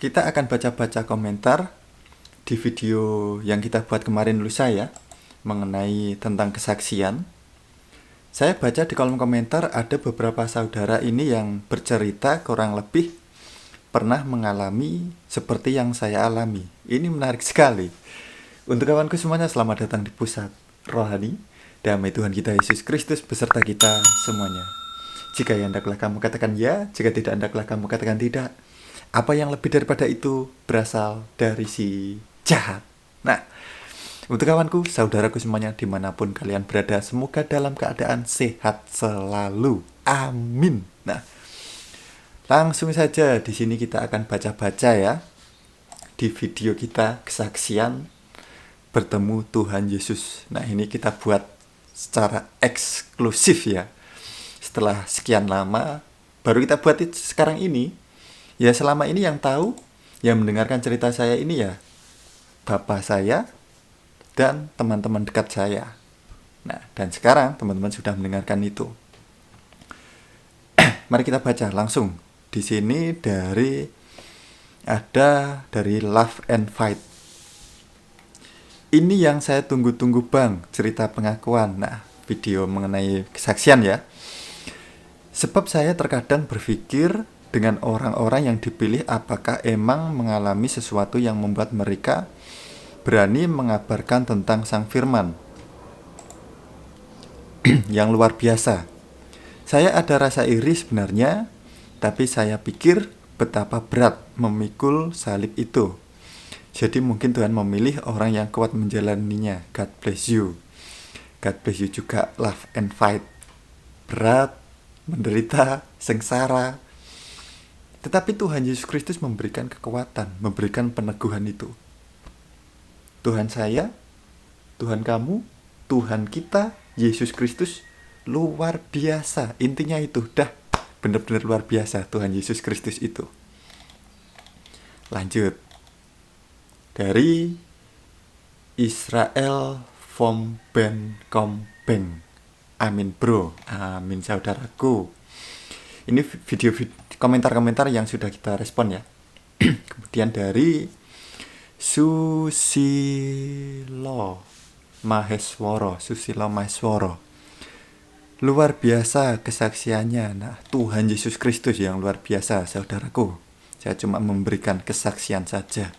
Kita akan baca-baca komentar di video yang kita buat kemarin lusa ya, mengenai tentang kesaksian. Saya baca di kolom komentar ada beberapa saudara ini yang bercerita kurang lebih pernah mengalami seperti yang saya alami. Ini menarik sekali. Untuk kawanku semuanya, selamat datang di Pusat Rohani. Damai Tuhan kita Yesus Kristus beserta kita semuanya. Jika ya hendaklah kamu katakan ya, jika tidak hendaklah kamu katakan tidak. Apa yang lebih daripada itu berasal dari si jahat. Nah, untuk kawanku, saudaraku semuanya dimanapun kalian berada, semoga dalam keadaan sehat selalu. Amin. Nah, langsung saja di sini kita akan baca-baca ya. Di video kita kesaksian bertemu Tuhan Yesus. Nah, ini kita buat secara eksklusif ya. Setelah sekian lama, baru kita buat itu sekarang ini. Ya, selama ini yang tahu, yang mendengarkan cerita saya ini ya Bapak saya dan teman-teman dekat saya. Nah, dan sekarang teman-teman sudah mendengarkan itu. Mari kita baca langsung. Di sini dari Love and Fight. Ini yang saya tunggu-tunggu Bang, cerita pengakuan. Nah, video mengenai kesaksian ya. Sebab saya terkadang berpikir dengan orang-orang yang dipilih apakah emang mengalami sesuatu yang membuat mereka berani mengabarkan tentang Sang Firman yang luar biasa. Saya ada rasa iri sebenarnya, tapi saya pikir betapa berat memikul salib itu. Jadi mungkin Tuhan memilih orang yang kuat menjalaninya. God bless you. God bless you juga. Love and Fight. Berat, menderita, sengsara. Tetapi Tuhan Yesus Kristus memberikan kekuatan, memberikan peneguhan itu. Tuhan saya, Tuhan kamu, Tuhan kita, Yesus Kristus luar biasa. Intinya itu, benar-benar luar biasa Tuhan Yesus Kristus itu. Lanjut. Dari Israel Vom Ben Kombeng. Amin bro, amin saudaraku. Ini video komentar-komentar yang sudah kita respon ya. Kemudian dari Susilo Mahesworo. Luar biasa kesaksiannya. Nah, Tuhan Yesus Kristus yang luar biasa saudaraku. Saya cuma memberikan kesaksian saja.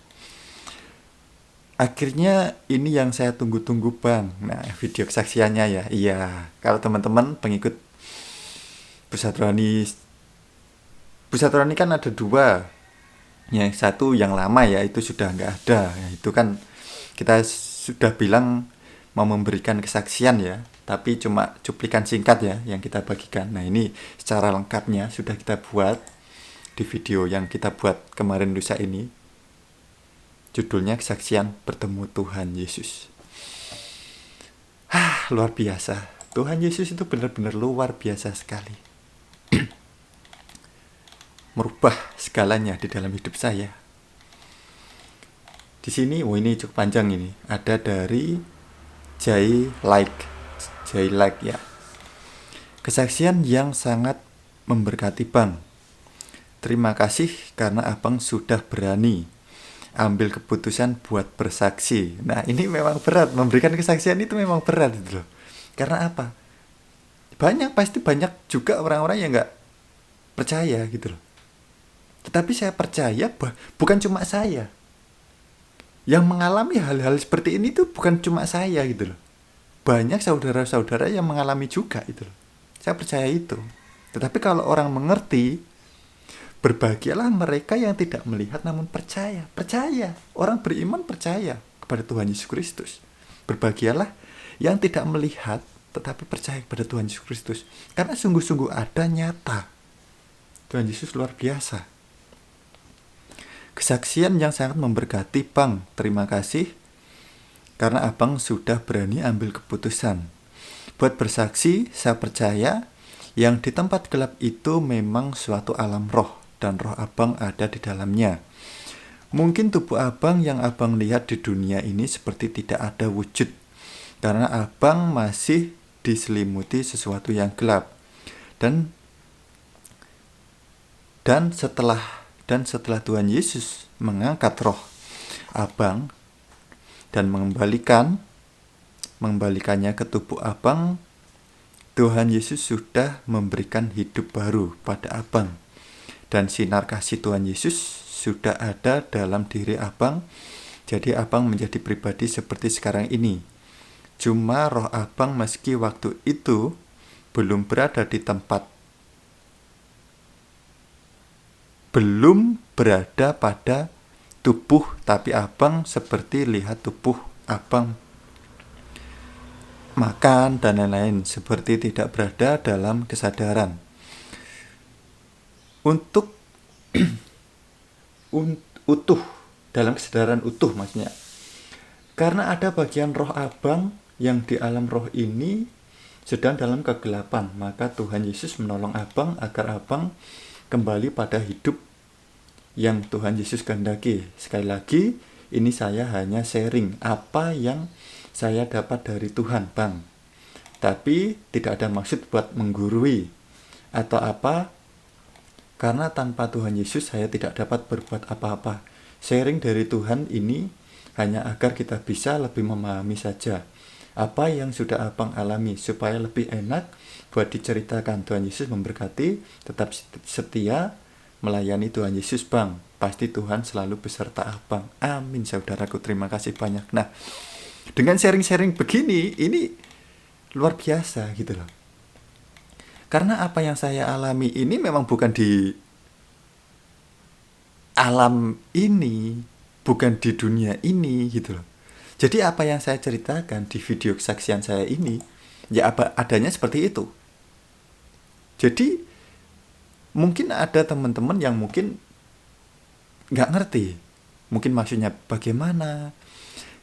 Akhirnya ini yang saya tunggu-tunggu Bang. Nah, video kesaksiannya ya. Iya, kalau teman-teman pengikut Pusat Rohani kan ada dua. Yang satu yang lama ya, itu sudah nggak ada. Itu kan kita sudah bilang mau memberikan kesaksian ya, tapi cuma cuplikan singkat ya yang kita bagikan. Nah, ini secara lengkapnya sudah kita buat di video yang kita buat kemarin lusa ini. Judulnya kesaksian bertemu Tuhan Yesus. Luar biasa. Tuhan Yesus itu benar-benar luar biasa sekali. Merubah segalanya di dalam hidup saya. Di sini, ini cukup panjang ini. Ada dari Jay Like ya. Kesaksian yang sangat memberkati Bang. Terima kasih karena Abang sudah berani ambil keputusan buat bersaksi. Nah, ini memang berat. Memberikan kesaksian itu memang berat gitu loh. Karena apa? Pasti banyak juga orang-orang yang gak percaya gitu loh. Tetapi saya percaya bukan cuma saya. Yang mengalami hal-hal seperti ini tuh bukan cuma saya gitu loh. Banyak saudara-saudara yang mengalami juga gitu loh. Saya percaya itu. Tetapi kalau orang mengerti, berbahagialah mereka yang tidak melihat namun percaya. Percaya. Orang beriman percaya kepada Tuhan Yesus Kristus. Berbahagialah yang tidak melihat tetapi percaya kepada Tuhan Yesus Kristus. Karena sungguh-sungguh ada nyata. Tuhan Yesus luar biasa. Kesaksian yang sangat memberkati Bang. Terima kasih karena Abang sudah berani ambil keputusan. Buat bersaksi, saya percaya yang di tempat gelap itu memang suatu alam roh. Dan roh Abang ada di dalamnya. Mungkin tubuh Abang yang Abang lihat di dunia ini seperti tidak ada wujud. Karena Abang masih diselimuti sesuatu yang gelap. Dan setelah Dan setelah Tuhan Yesus mengangkat roh abang dan mengembalikannya ke tubuh abang, Tuhan Yesus sudah memberikan hidup baru pada abang. Dan sinar kasih Tuhan Yesus sudah ada dalam diri abang. Jadi abang menjadi pribadi seperti sekarang ini. Cuma roh abang meski waktu itu belum berada di tempat, belum berada pada tubuh, tapi abang seperti lihat tubuh abang makan dan lain-lain, seperti tidak berada dalam kesadaran. Untuk utuh, dalam kesadaran utuh maksudnya. Karena ada bagian roh abang yang di alam roh ini sedang dalam kegelapan, maka Tuhan Yesus menolong abang agar abang kembali pada hidup yang Tuhan Yesus kehendaki. Sekali lagi, ini saya hanya sharing apa yang saya dapat dari Tuhan, Bang. Tapi tidak ada maksud buat menggurui atau apa, karena tanpa Tuhan Yesus saya tidak dapat berbuat apa-apa. Sharing dari Tuhan ini hanya agar kita bisa lebih memahami saja apa yang sudah abang alami, supaya lebih enak buat diceritakan. Tuhan Yesus memberkati, tetap setia melayani Tuhan Yesus, Bang. Pasti Tuhan selalu beserta abang. Amin, saudaraku, terima kasih banyak. Nah, dengan sharing-sharing begini, ini luar biasa gitu loh. Karena apa yang saya alami ini memang bukan di alam ini, bukan di dunia ini gitu loh. Jadi apa yang saya ceritakan di video kesaksian saya ini, ya apa adanya seperti itu. Jadi mungkin ada teman-teman yang mungkin nggak ngerti, mungkin maksudnya bagaimana.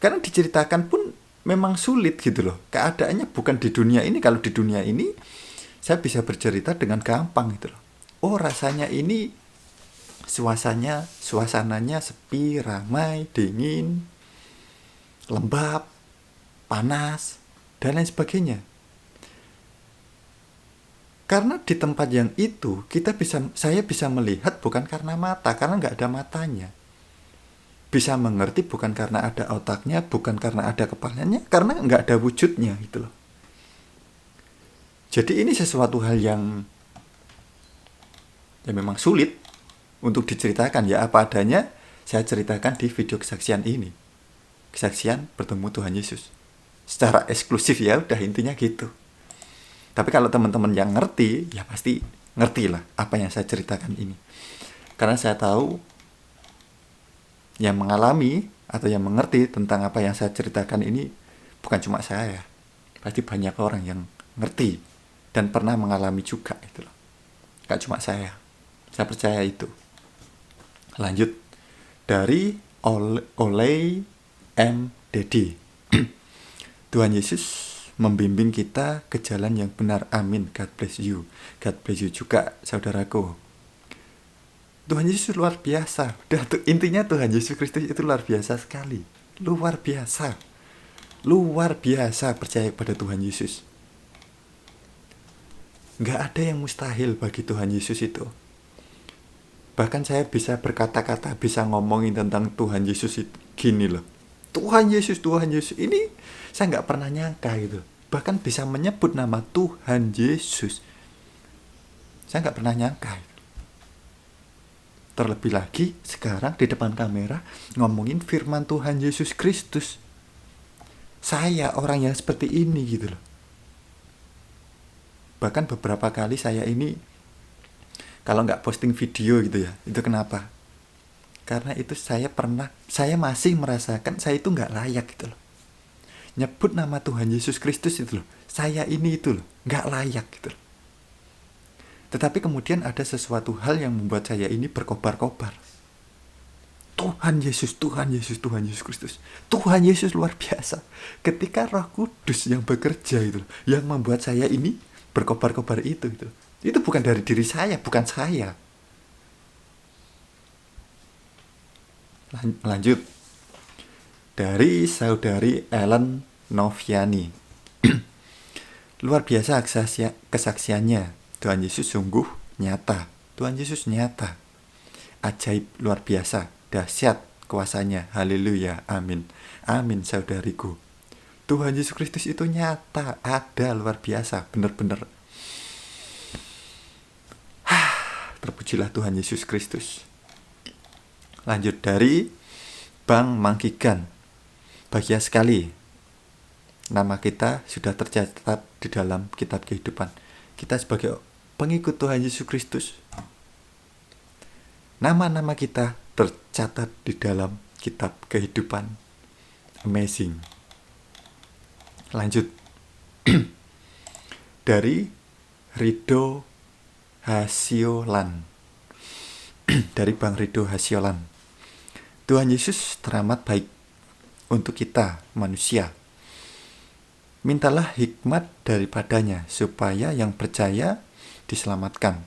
Karena diceritakan pun memang sulit gitu loh. Keadaannya bukan di dunia ini. Kalau di dunia ini saya bisa bercerita dengan gampang gitu loh. Oh, rasanya ini suasananya sepi, ramai, dingin, lembab, panas, dan lain sebagainya. Karena di tempat yang itu saya bisa melihat bukan karena mata, karena nggak ada matanya. Bisa mengerti bukan karena ada otaknya, bukan karena ada kepalanya, karena nggak ada wujudnya gitu loh. Jadi ini sesuatu hal yang memang sulit untuk diceritakan, ya apa adanya saya ceritakan di video kesaksian ini. Kesaksian bertemu Tuhan Yesus. Secara eksklusif, ya udah intinya gitu. Tapi kalau teman-teman yang ngerti, ya pasti ngerti lah apa yang saya ceritakan ini. Karena saya tahu yang mengalami atau yang mengerti tentang apa yang saya ceritakan ini bukan cuma saya. Pasti banyak orang yang ngerti dan pernah mengalami juga itu loh. Gak cuma saya. Saya percaya itu. Lanjut dari Oleh M. Dedi. Tuhan Yesus membimbing kita ke jalan yang benar. Amin. God bless you. God bless you juga, saudaraku. Tuhan Yesus luar biasa. Intinya Tuhan Yesus Kristus itu luar biasa sekali. Luar biasa. Luar biasa percaya pada Tuhan Yesus. Gak ada yang mustahil bagi Tuhan Yesus itu. Bahkan saya bisa berkata-kata, bisa ngomongin tentang Tuhan Yesus itu gini loh. Tuhan Yesus. Ini saya nggak pernah nyangka gitu. Bahkan bisa menyebut nama Tuhan Yesus. Saya nggak pernah nyangka. Terlebih lagi sekarang di depan kamera ngomongin firman Tuhan Yesus Kristus. Saya orang yang seperti ini gitu loh. Bahkan beberapa kali saya ini kalau nggak posting video gitu ya, itu kenapa? Karena itu saya masih merasakan saya itu nggak layak gitu loh. Nyebut nama Tuhan Yesus Kristus itu loh, saya ini itu loh, nggak layak gitu loh. Tetapi kemudian ada sesuatu hal yang membuat saya ini berkobar-kobar. Tuhan Yesus Kristus. Tuhan Yesus luar biasa. Ketika Roh Kudus yang bekerja itu loh, yang membuat saya ini berkobar-kobar itu gitu. Itu bukan dari diri saya, bukan saya. Lanjut. Dari saudari Ellen Noviani. Luar biasa kesaksiannya. Tuhan Yesus sungguh nyata. Tuhan Yesus nyata. ajaib, luar biasa, dahsyat kuasanya. Haleluya, amin. Amin saudariku. Tuhan Yesus Kristus itu nyata, ada, luar biasa, benar-benar. Terpujilah Tuhan Yesus Kristus. Lanjut dari Bang Mangkigan. Bahagia sekali, nama kita sudah tercatat di dalam kitab kehidupan. Kita sebagai pengikut Tuhan Yesus Kristus, nama-nama kita tercatat di dalam kitab kehidupan. Amazing. Lanjut. Dari Rido Hasiolan. Dari Bang Rido Hasiolan. Tuhan Yesus teramat baik untuk kita manusia. Mintalah hikmat daripadanya supaya yang percaya diselamatkan.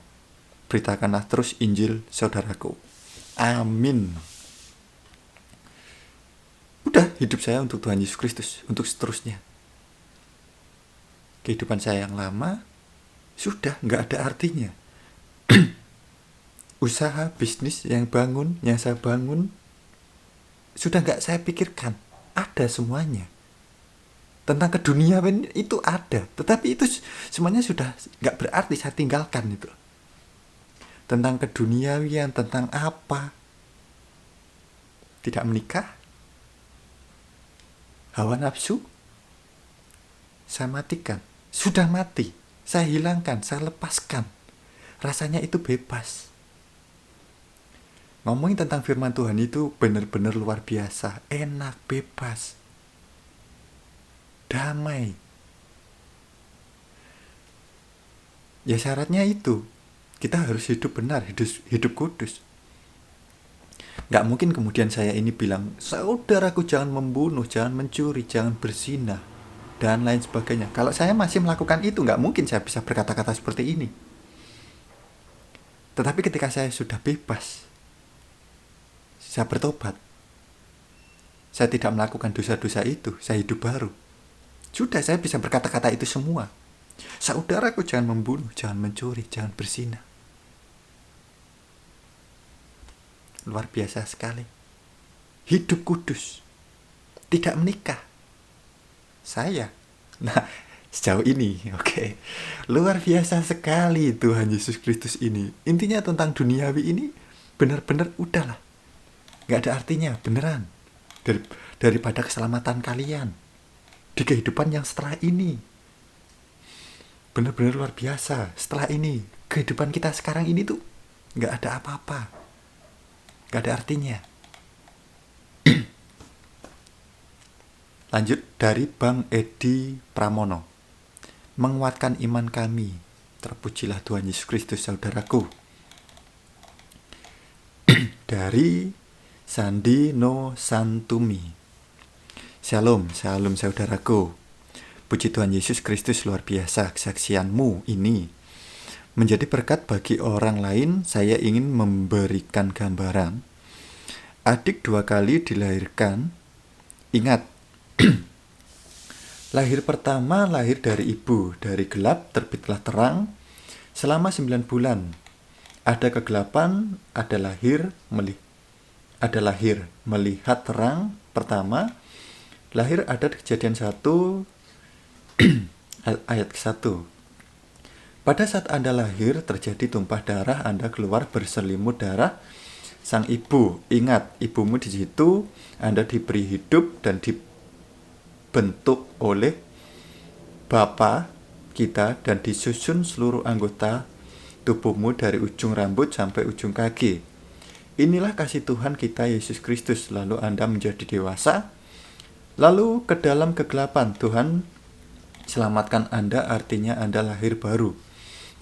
Beritakanlah terus Injil saudaraku. Amin. Udah, hidup saya untuk Tuhan Yesus Kristus, untuk seterusnya. Kehidupan saya yang lama sudah nggak ada artinya. Usaha bisnis yang saya bangun sudah nggak saya pikirkan. Ada semuanya. Tentang keduniawian itu ada, tetapi itu semuanya sudah nggak berarti, saya tinggalkan itu. Tentang keduniawian, tentang apa? Tidak menikah, hawa nafsu, saya matikan. Sudah mati, saya hilangkan, saya lepaskan. Rasanya itu bebas. Ngomongin tentang firman Tuhan itu benar-benar luar biasa, enak, bebas, damai. Ya syaratnya itu, kita harus hidup benar, hidup kudus. Gak mungkin kemudian saya ini bilang, saudaraku jangan membunuh, jangan mencuri, jangan berzina, dan lain sebagainya. Kalau saya masih melakukan itu, gak mungkin saya bisa berkata-kata seperti ini. Tetapi ketika saya sudah bebas, saya bertobat, saya tidak melakukan dosa-dosa itu, saya hidup baru. Sudah, saya bisa berkata-kata itu semua. Saudaraku jangan membunuh, jangan mencuri, jangan berzina. Luar biasa sekali. Hidup kudus, tidak menikah. Saya, sejauh ini, oke. Luar biasa sekali Tuhan Yesus Kristus ini. Intinya tentang duniawi ini benar-benar udahlah, gak ada artinya, beneran. Daripada keselamatan kalian di kehidupan yang setelah ini. Benar-benar luar biasa. Setelah ini, kehidupan kita sekarang ini tuh gak ada apa-apa, gak ada artinya. Lanjut dari Bang Edi Pramono. Menguatkan iman kami. Terpujilah Tuhan Yesus Kristus saudaraku. Dari Sandi No Santumi. Shalom, shalom saudaraku. Puji Tuhan Yesus Kristus, luar biasa kesaksianmu ini menjadi berkat bagi orang lain. Saya ingin memberikan gambaran. Adik 2 kali dilahirkan. Ingat, lahir pertama lahir dari ibu, dari gelap terbitlah terang. Selama 9 bulan ada kegelapan, ada lahir melihat terang pertama. Lahir ada di Kejadian 1 ayat ke-1. Pada saat Anda lahir terjadi tumpah darah, Anda keluar berselimut darah sang ibu. Ingat, ibumu di situ. Anda diberi hidup dan dibentuk oleh Bapa kita dan disusun seluruh anggota tubuhmu dari ujung rambut sampai ujung kaki. Inilah kasih Tuhan kita Yesus Kristus. Lalu Anda menjadi dewasa, lalu ke dalam kegelapan. Tuhan selamatkan Anda, artinya Anda lahir baru,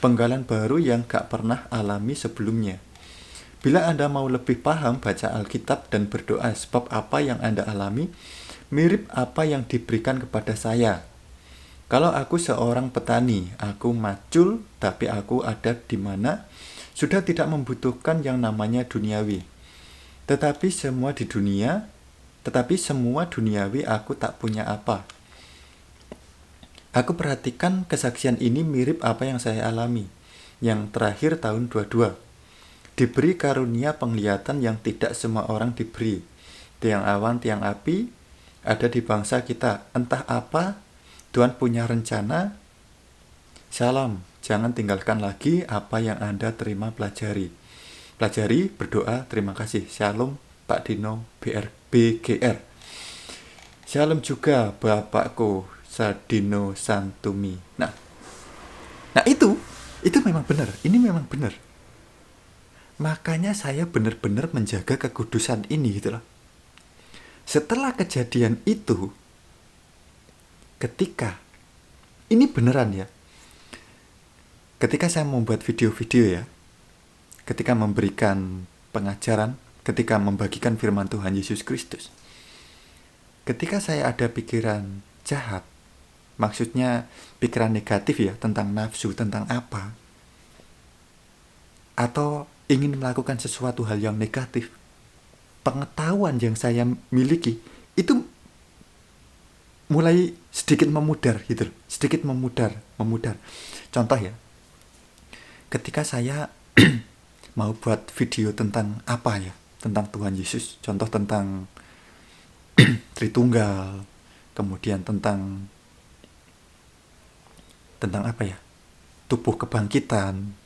penggalan baru yang gak pernah alami sebelumnya. Bila Anda mau lebih paham, baca Alkitab dan berdoa, sebab apa yang Anda alami mirip apa yang diberikan kepada saya. Kalau aku seorang petani, aku macul, tapi aku ada di mana sudah tidak membutuhkan yang namanya duniawi. Tetapi semua duniawi aku tak punya apa. Aku perhatikan kesaksian ini mirip apa yang saya alami. Yang terakhir tahun 22. Diberi karunia penglihatan yang tidak semua orang diberi. Tiang awan, tiang api ada di bangsa kita. Entah apa, Tuhan punya rencana. Shalom, jangan tinggalkan lagi apa yang Anda terima pelajari. Pelajari, berdoa, terima kasih. Shalom, Pak Dino, BGR. Shalom juga Bapakku, Sadino Santumi. Nah itu memang benar. Ini memang benar. Makanya saya benar-benar menjaga kekudusan ini gitu loh. Setelah kejadian itu, ketika ini beneran ya, ketika saya membuat video-video ya, ketika memberikan pengajaran, ketika membagikan firman Tuhan Yesus Kristus, ketika saya ada pikiran jahat, maksudnya pikiran negatif ya, tentang nafsu, tentang apa, atau ingin melakukan sesuatu hal yang negatif, pengetahuan yang saya miliki itu mulai sedikit memudar gitu, sedikit memudar. Contoh ya, ketika saya mau buat video tentang apa ya, tentang Tuhan Yesus, contoh tentang Tritunggal, kemudian tentang apa ya, tubuh kebangkitan,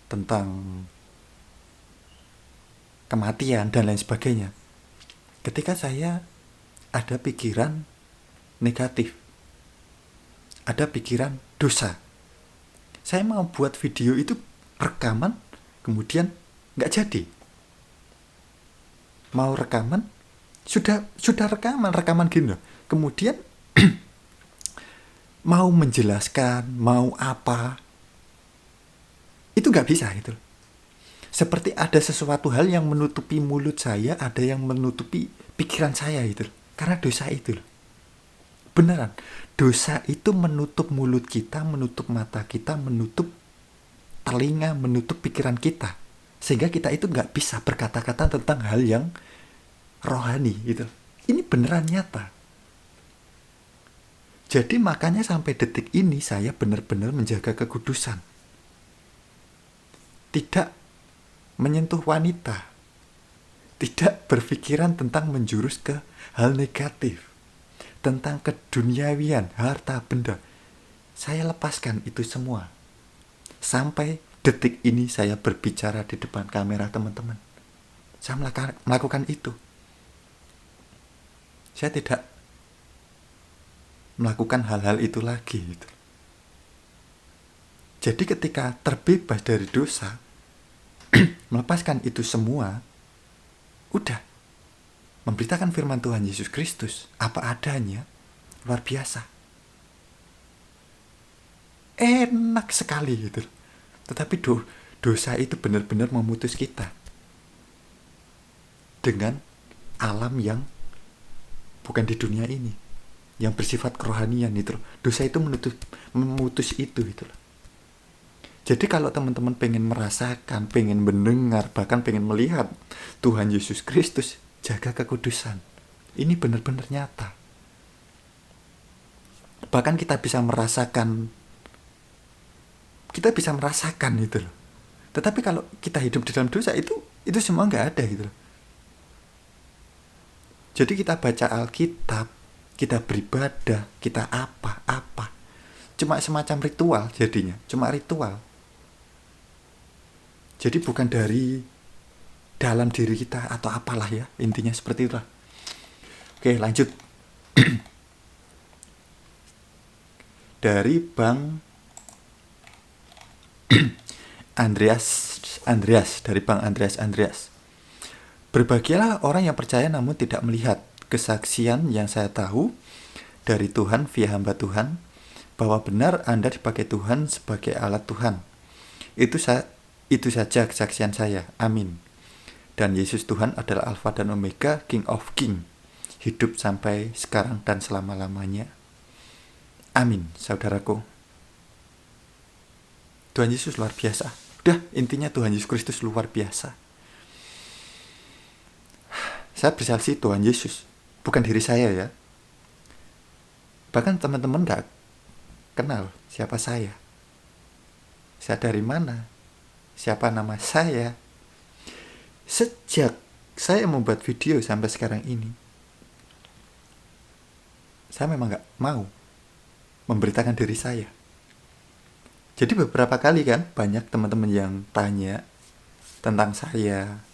tentang kematian dan lain sebagainya. Ketika saya ada pikiran negatif, ada pikiran dosa, saya mau buat video itu, rekaman, kemudian nggak jadi. Mau rekaman, sudah rekaman gini loh. Kemudian mau menjelaskan, mau apa, itu nggak bisa gitu. Seperti ada sesuatu hal yang menutupi mulut saya, ada yang menutupi pikiran saya itu. Karena dosa itu. Beneran. Dosa itu menutup mulut kita, menutup mata kita, menutup telinga, menutup pikiran kita. Sehingga kita itu nggak bisa berkata-kata tentang hal yang rohani gitu. Ini beneran nyata. Jadi makanya sampai detik ini saya benar-benar menjaga kekudusan. Tidak menyentuh wanita, tidak berpikiran tentang menjurus ke hal negatif, tentang keduniawian, harta benda. Saya lepaskan itu semua. Sampai detik ini saya berbicara di depan kamera, teman-teman. Saya melakukan itu. Saya tidak melakukan hal-hal itu lagi gitu. Jadi ketika terbebas dari dosa, melepaskan itu semua, udah memberitakan firman Tuhan Yesus Kristus apa adanya, luar biasa, enak sekali gitu. Tetapi dosa itu benar-benar memutus kita dengan alam yang bukan di dunia ini, yang bersifat kerohanian itu. Dosa itu memutus itu gitu loh. Jadi kalau teman-teman pengen merasakan, pengen mendengar, bahkan pengen melihat Tuhan Yesus Kristus, jaga kekudusan. Ini benar-benar nyata. Bahkan kita bisa merasakan itu loh. Tetapi kalau kita hidup di dalam dosa, itu semua nggak ada gitu loh. Jadi kita baca Alkitab, kita beribadah, kita apa-apa, cuma semacam ritual jadinya, cuma ritual. Jadi bukan dari dalam diri kita atau apalah ya, intinya seperti itulah. Oke, lanjut. Dari Bang Andreas, dari Bang Andreas. Berbahagialah orang yang percaya namun tidak melihat. Kesaksian yang saya tahu dari Tuhan via hamba Tuhan, bahwa benar Anda dipakai Tuhan sebagai alat Tuhan. Itu saja kesaksian saya. Amin. Dan Yesus Tuhan adalah Alfa dan Omega, King of King, hidup sampai sekarang dan selama-lamanya. Amin, saudaraku. Tuhan Yesus luar biasa. Udah, intinya Tuhan Yesus Kristus luar biasa. Saya bersaksi Tuhan Yesus, bukan diri saya ya. Bahkan teman-teman gak kenal siapa saya. Saya dari mana? Siapa nama saya? Sejak saya membuat video sampai sekarang ini, saya memang gak mau memberitakan diri saya. Jadi beberapa kali kan banyak teman-teman yang tanya tentang saya,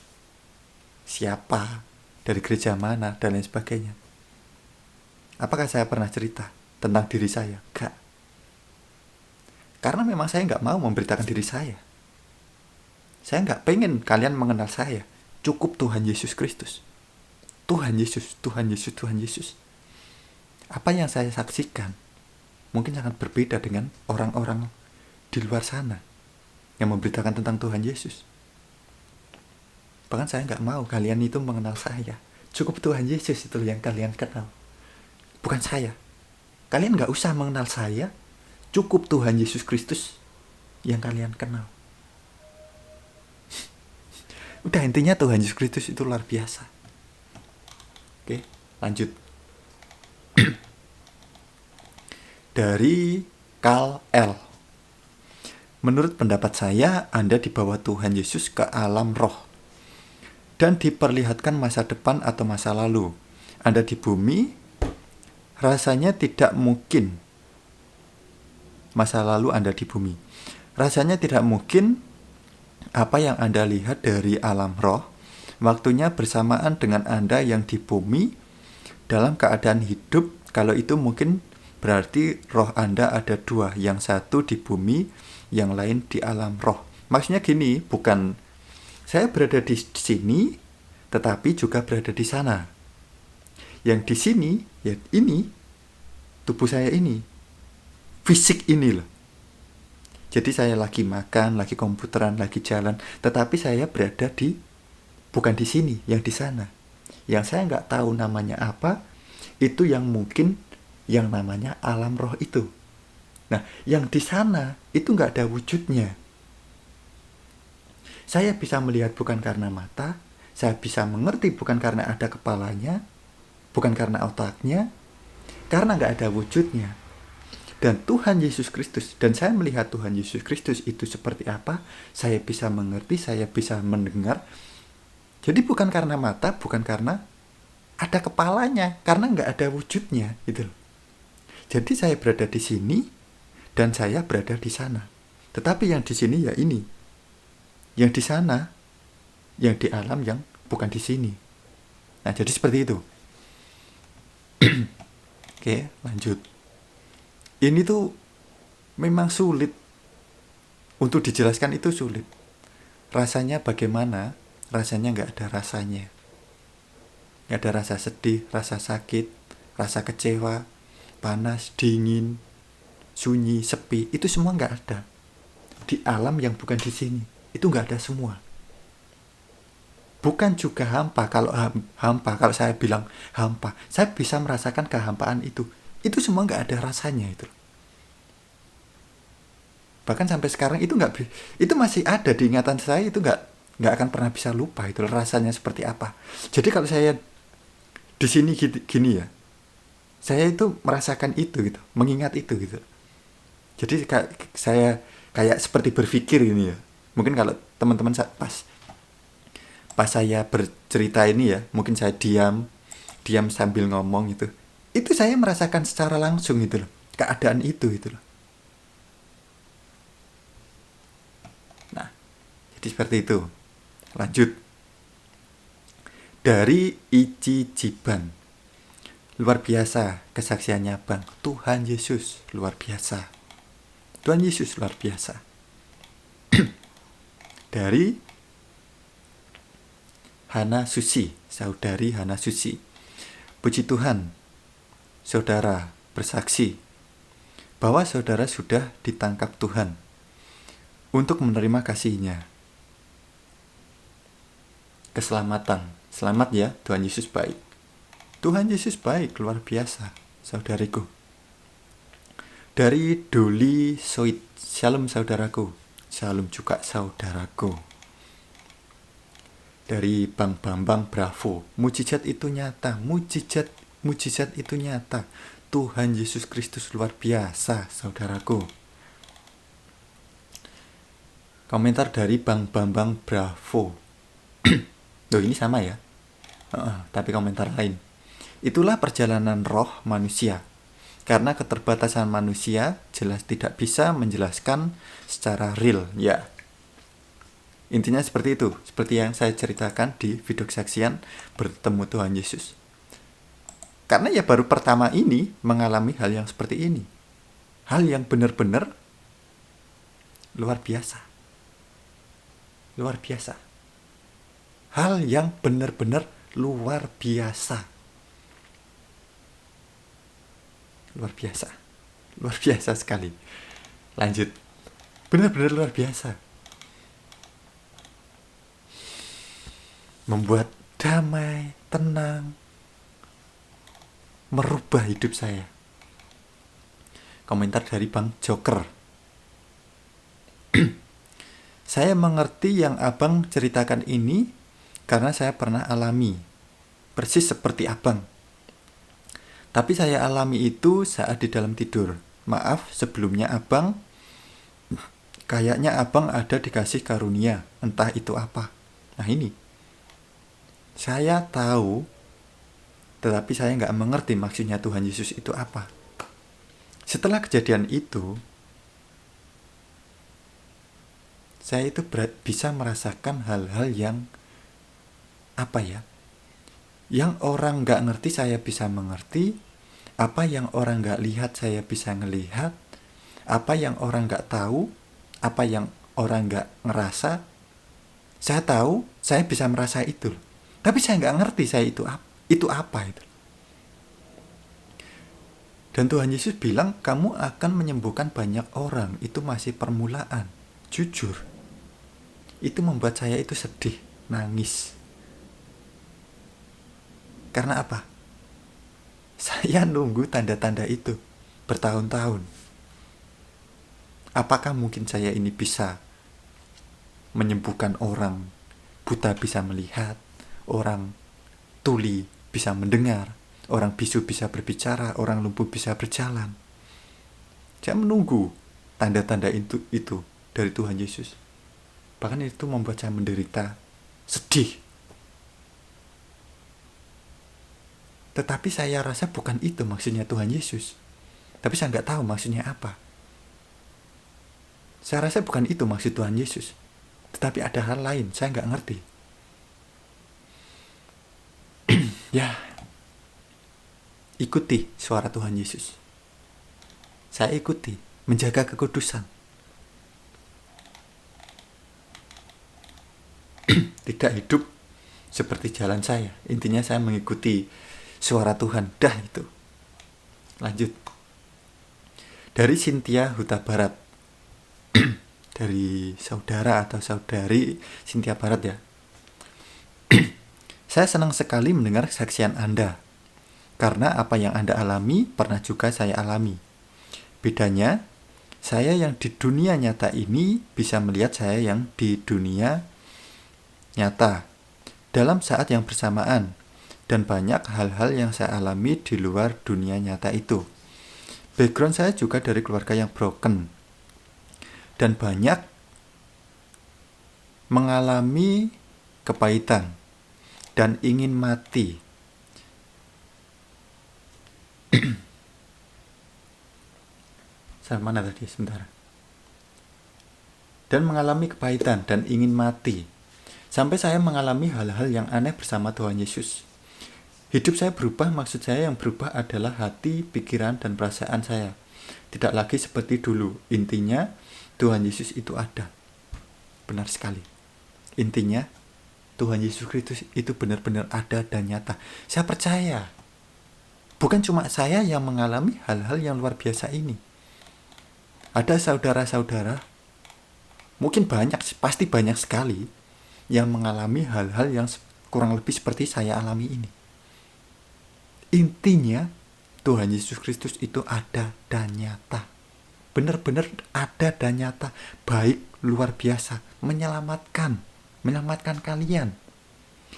siapa, dari gereja mana, dan lain sebagainya. Apakah saya pernah cerita tentang diri saya? Gak. Karena memang saya gak mau memberitakan diri saya. Saya gak pengen kalian mengenal saya. Cukup Tuhan Yesus Kristus. Tuhan Yesus, Tuhan Yesus, Tuhan Yesus. Apa yang saya saksikan mungkin sangat berbeda dengan orang-orang di luar sana yang memberitakan tentang Tuhan Yesus. Bahkan saya gak mau kalian itu mengenal saya. Cukup Tuhan Yesus itu yang kalian kenal, bukan saya. Kalian gak usah mengenal saya. Cukup Tuhan Yesus Kristus yang kalian kenal. Udah, intinya Tuhan Yesus Kristus itu luar biasa. Oke, lanjut. Dari Karl L. Menurut pendapat saya, Anda dibawa Tuhan Yesus ke alam roh dan diperlihatkan masa depan atau masa lalu. Anda di bumi, rasanya tidak mungkin. Masa lalu Anda di bumi, rasanya tidak mungkin apa yang Anda lihat dari alam roh, waktunya bersamaan dengan Anda yang di bumi dalam keadaan hidup. Kalau itu mungkin berarti roh Anda ada dua, yang satu di bumi, yang lain di alam roh. Maksudnya gini, bukan saya berada di sini, tetapi juga berada di sana. Yang di sini, ya ini, tubuh saya ini, fisik ini loh. Jadi saya lagi makan, lagi komputeran, lagi jalan, tetapi saya berada bukan di sini, yang di sana. Yang saya nggak tahu namanya apa, itu yang mungkin yang namanya alam roh itu. Nah, yang di sana itu nggak ada wujudnya. Saya bisa melihat bukan karena mata, saya bisa mengerti bukan karena ada kepalanya, bukan karena otaknya, karena nggak ada wujudnya. Dan Tuhan Yesus Kristus, dan saya melihat Tuhan Yesus Kristus itu seperti apa, saya bisa mengerti, saya bisa mendengar. Jadi bukan karena mata, bukan karena ada kepalanya, karena nggak ada wujudnya gitu. Jadi saya berada di sini dan saya berada di sana. Tetapi yang di sini ya ini, yang di sana, yang di alam yang bukan di sini. Nah, jadi seperti itu. Oke, lanjut. Ini tuh memang sulit untuk dijelaskan, itu sulit. Rasanya bagaimana? Rasanya nggak ada rasanya. Nggak ada rasa sedih, rasa sakit, rasa kecewa, panas, dingin, sunyi, sepi. Itu semua nggak ada. Di alam yang bukan di sini, itu nggak ada semua. Bukan juga hampa. Kalau hampa, kalau saya bilang hampa, saya bisa merasakan kehampaan itu. Itu semua nggak ada rasanya itu. Bahkan sampai sekarang itu itu masih ada di ingatan saya, itu nggak akan pernah bisa lupa itu rasanya seperti apa. Jadi kalau saya di sini gini ya, saya itu merasakan itu gitu, mengingat itu gitu. Jadi saya kayak seperti berpikir ini ya. Mungkin kalau teman-teman pas saya bercerita ini ya, mungkin saya diam sambil ngomong itu. Itu saya merasakan secara langsung itu loh, keadaan itu loh. Nah, jadi seperti itu. Lanjut. Dari Ichi Jiban. Luar biasa kesaksiannya Bang. Tuhan Yesus luar biasa. Tuhan Yesus luar biasa. Dari Hana Susi, saudari Hana Susi. Puji Tuhan, saudara bersaksi bahwa saudara sudah ditangkap Tuhan untuk menerima kasih-Nya. Keselamatan. Selamat ya, Tuhan Yesus baik. Tuhan Yesus baik, luar biasa, saudariku. Dari Doli Soit, Shalom saudaraku. Shalom juga saudaraku. Dari Bang Bambang Bravo, mujizat itu nyata, mujizat itu nyata. Tuhan Yesus Kristus luar biasa, saudaraku. Komentar dari Bang Bambang Bravo. Loh, ini sama ya? Tapi komentar lain. Itulah perjalanan roh manusia. Karena keterbatasan manusia jelas tidak bisa menjelaskan secara real. Ya, intinya seperti itu. Seperti yang saya ceritakan di video kesaksian bertemu Tuhan Yesus. Karena ya baru pertama ini mengalami hal yang seperti ini. Hal yang benar-benar luar biasa. Luar biasa. Hal yang benar-benar luar biasa. Luar biasa. Luar biasa sekali. Lanjut. Benar-benar luar biasa. Membuat damai, tenang, merubah hidup saya. Komentar dari Bang Joker. Saya mengerti yang abang ceritakan ini karena saya pernah alami. Persis seperti abang. Tapi saya alami itu saat di dalam tidur. Maaf sebelumnya abang. Kayaknya abang ada dikasih karunia. Entah itu apa. Nah ini. Saya tahu. Tetapi saya nggak mengerti maksudnya Tuhan Yesus itu apa. Setelah kejadian itu, saya itu bisa merasakan hal-hal yang apa ya? Yang orang nggak ngerti saya bisa mengerti. Apa yang orang nggak lihat saya bisa ngelihat. Apa yang orang nggak tahu, apa yang orang nggak ngerasa, saya tahu, saya bisa merasa itu. Tapi saya nggak ngerti saya itu apa itu. Dan Tuhan Yesus bilang, kamu akan menyembuhkan banyak orang. Itu masih permulaan. Jujur. Itu membuat saya itu sedih, nangis. Karena apa? Saya nunggu tanda-tanda itu bertahun-tahun. Apakah mungkin saya ini bisa menyembuhkan orang buta bisa melihat, orang tuli bisa mendengar, orang bisu bisa berbicara, orang lumpuh bisa berjalan. Saya menunggu tanda-tanda itu dari Tuhan Yesus. Bahkan itu membuat saya menderita, sedih. Tetapi saya rasa bukan itu maksudnya Tuhan Yesus. Tapi saya nggak tahu maksudnya apa. Saya rasa bukan itu maksud Tuhan Yesus. Tetapi ada hal lain, saya nggak ngerti. Ya, ikuti suara Tuhan Yesus. Saya ikuti, menjaga kekudusan. Tidak hidup seperti jalan saya. Intinya saya mengikuti suara Tuhan. Dah itu. Lanjut. Dari Cynthia Huta Barat. Dari saudara atau saudari Cynthia Barat ya. Saya senang sekali mendengar kesaksian Anda. Karena apa yang Anda alami pernah juga saya alami. Bedanya, saya yang di dunia nyata ini bisa melihat saya yang di dunia nyata dalam saat yang bersamaan. Dan banyak hal-hal yang saya alami di luar dunia nyata itu. Background saya juga dari keluarga yang broken. Dan banyak mengalami kepahitan dan ingin mati. Sampai mana tadi? Sebentar. Dan mengalami kepahitan dan ingin mati. Sampai saya mengalami hal-hal yang aneh bersama Tuhan Yesus. Hidup saya berubah, maksud saya yang berubah adalah hati, pikiran, dan perasaan saya. Tidak lagi seperti dulu. Intinya, Tuhan Yesus itu ada. Benar sekali. Intinya, Tuhan Yesus Kristus itu benar-benar ada dan nyata. Saya percaya. Bukan cuma saya yang mengalami hal-hal yang luar biasa ini. Ada saudara-saudara, mungkin banyak, pasti banyak sekali, yang mengalami hal-hal yang kurang lebih seperti saya alami ini. Intinya, Tuhan Yesus Kristus itu ada dan nyata. Benar-benar ada dan nyata. Baik, luar biasa. Menyelamatkan kalian.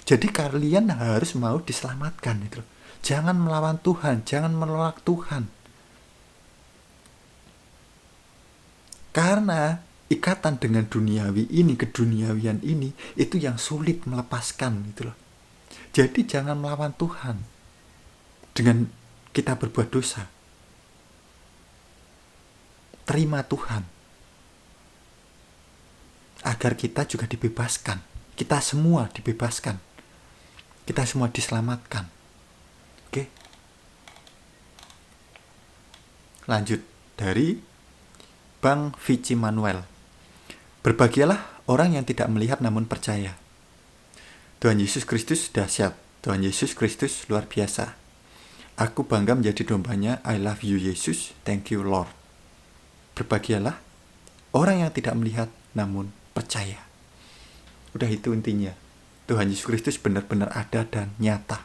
Jadi kalian harus mau diselamatkan. Gitu. Jangan melawan Tuhan. Jangan menolak Tuhan. Karena ikatan dengan duniawi ini, keduniawian ini, itu yang sulit melepaskan gitu loh. Jadi jangan melawan Tuhan dengan kita berbuat dosa. Terima Tuhan agar kita juga dibebaskan. Kita semua dibebaskan. Kita semua diselamatkan. Oke. Lanjut dari Bang Vici Manuel. Berbahagialah orang yang tidak melihat namun percaya. Tuhan Yesus Kristus dahsyat. Tuhan Yesus Kristus luar biasa. Aku bangga menjadi dombanya. I love you Yesus. Thank you Lord. Berbahagialah orang yang tidak melihat namun percaya. Udah itu intinya. Tuhan Yesus Kristus benar-benar ada dan nyata.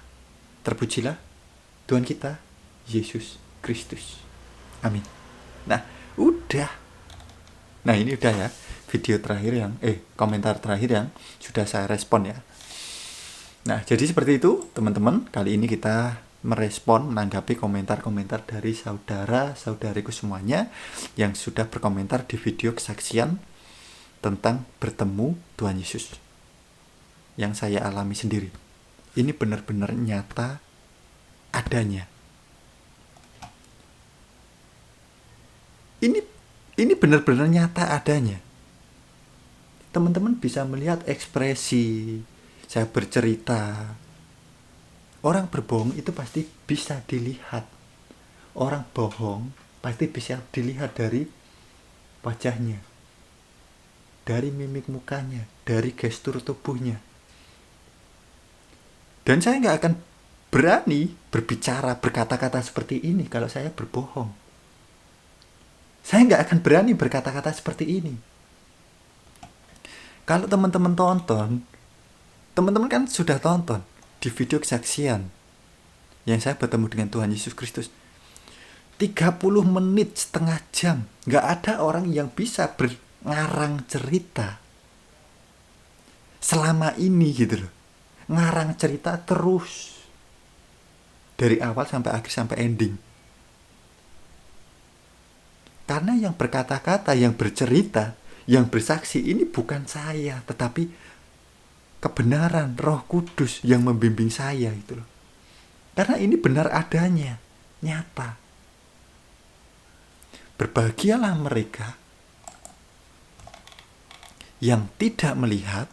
Terpujilah Tuhan kita, Yesus Kristus. Amin. Nah, udah. Nah, ini udah ya. Video terakhir yang, komentar terakhir yang sudah saya respon ya. Nah, jadi seperti itu teman-teman. Kali ini kita merespon, menanggapi komentar-komentar dari saudara-saudariku semuanya yang sudah berkomentar di video kesaksian tentang bertemu Tuhan Yesus yang saya alami sendiri. Ini benar-benar nyata adanya. Ini benar-benar nyata adanya. Teman-teman bisa melihat ekspresi saya bercerita. Orang berbohong itu pasti bisa dilihat. Orang bohong pasti bisa dilihat dari wajahnya, dari mimik mukanya, dari gestur tubuhnya. Dan saya nggak akan berani berbicara, berkata-kata seperti ini kalau saya berbohong. Saya nggak akan berani berkata-kata seperti ini. Kalau teman-teman tonton, teman-teman kan sudah tonton di video kesaksian yang saya bertemu dengan Tuhan Yesus Kristus. 30 menit, setengah jam. Nggak ada orang yang bisa ngarang cerita selama ini gitu loh. Ngarang cerita terus. Dari awal sampai akhir, sampai ending. Karena yang berkata-kata, yang bercerita, yang bersaksi ini bukan saya, tetapi kebenaran Roh Kudus yang membimbing saya itu loh. Karena ini benar adanya, nyata. Berbahagialah mereka yang tidak melihat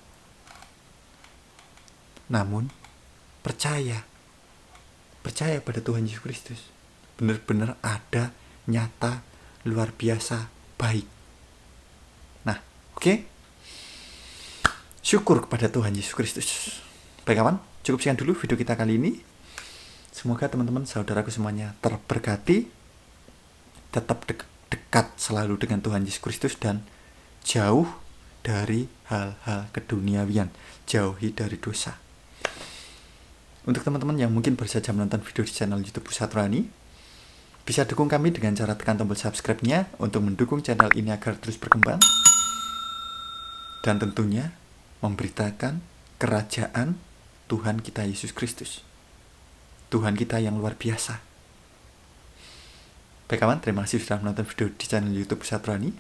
namun percaya. Percaya pada Tuhan Yesus Kristus. Benar-benar ada, nyata, luar biasa, baik. Nah, oke. Syukur kepada Tuhan Yesus Kristus. Baik kawan, cukup sekian dulu video kita kali ini. Semoga teman-teman, saudaraku semuanya terberkati. Tetap dekat selalu dengan Tuhan Yesus Kristus dan jauh dari hal-hal keduniawian. Jauhi dari dosa. Untuk teman-teman yang mungkin baru saja menonton video di channel YouTube Pusat Rohani, bisa dukung kami dengan cara tekan tombol subscribe-nya untuk mendukung channel ini agar terus berkembang. Dan tentunya memberitakan kerajaan Tuhan kita Yesus Kristus. Tuhan kita yang luar biasa. Baik kawan, terima kasih sudah menonton video di channel YouTube Pusat Rohani.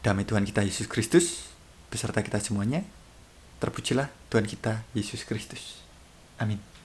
Damai Tuhan kita Yesus Kristus beserta kita semuanya. Terpujilah Tuhan kita Yesus Kristus. Amin.